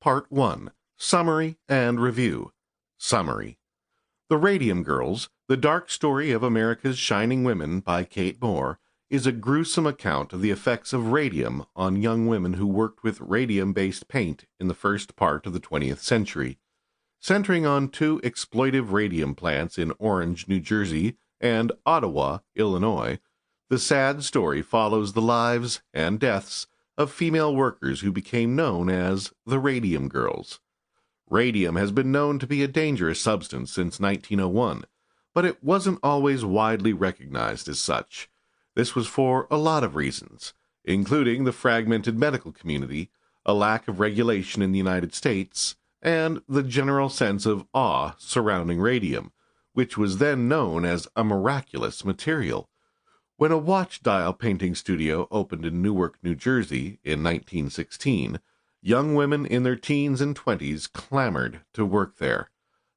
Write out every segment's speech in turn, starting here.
Part 1. Summary and Review. Summary. The Radium Girls, The Dark Story of America's Shining Women by Kate Moore, is a gruesome account of the effects of radium on young women who worked with radium-based paint in the first part of the 20th century. Centering on two exploitive radium plants in Orange, New Jersey, and Ottawa, Illinois, the sad story follows the lives and deaths of female workers who became known as the Radium Girls. Radium has been known to be a dangerous substance since 1901, but it wasn't always widely recognized as such. This was for a lot of reasons, including the fragmented medical community, a lack of regulation in the United States, and the general sense of awe surrounding radium, which was then known as a miraculous material. When a watch dial painting studio opened in Newark, New Jersey in 1916, young women in their teens and 20s clamored to work there.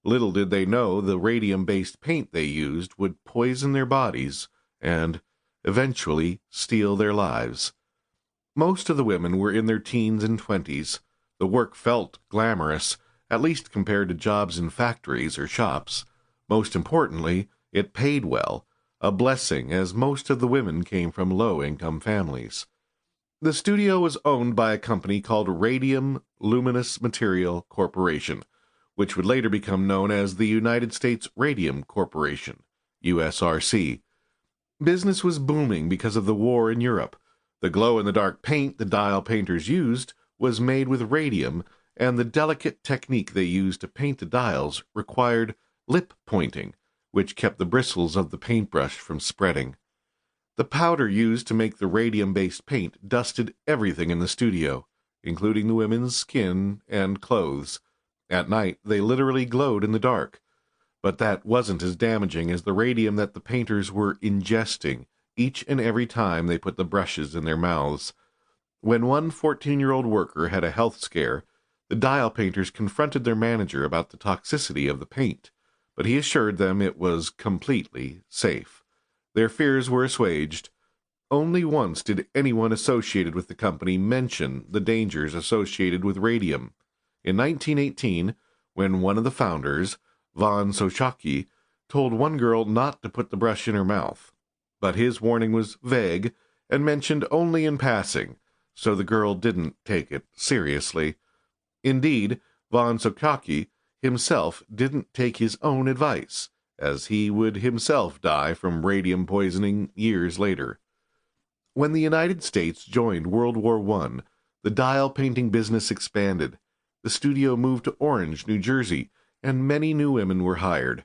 Little did they know the radium-based paint they used would poison their bodies and eventually steal their lives. Most of the women were in their teens and 20s. The work felt glamorous, at least compared to jobs in factories or shops. Most importantly, it paid well, a blessing as most of the women came from low-income families. The studio was owned by a company called Radium Luminous Material Corporation, which would later become known as the United States Radium Corporation, USRC. Business was booming because of the war in Europe. The glow-in-the-dark paint the dial painters used was made with radium, and the delicate technique they used to paint the dials required lip pointing, which kept the bristles of the paintbrush from spreading. The powder used to make the radium-based paint dusted everything in the studio, including the women's skin and clothes. At night, they literally glowed in the dark. But that wasn't as damaging as the radium that the painters were ingesting each and every time they put the brushes in their mouths. When one 14-year-old worker had a health scare, the dial painters confronted their manager about the toxicity of the paint, but he assured them it was completely safe. Their fears were assuaged. Only once did anyone associated with the company mention the dangers associated with radium. In 1918, when one of the founders, von Sochaki, told one girl not to put the brush in her mouth. But his warning was vague and mentioned only in passing, so the girl didn't take it seriously. Indeed, von Sochaki himself didn't take his own advice, as he would himself die from radium poisoning years later. When the United States joined World War I, the dial painting business expanded. The studio moved to Orange, New Jersey, and many new women were hired.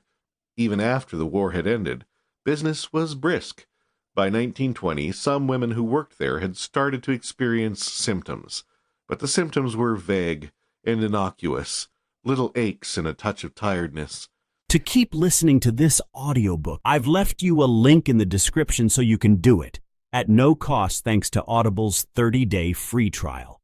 Even after the war had ended, business was brisk. By 1920, some women who worked there had started to experience symptoms, but the symptoms were vague and innocuous. Little aches and a touch of tiredness. To keep listening to this audiobook, I've left you a link in the description so you can do it, at no cost thanks to Audible's 30-day free trial.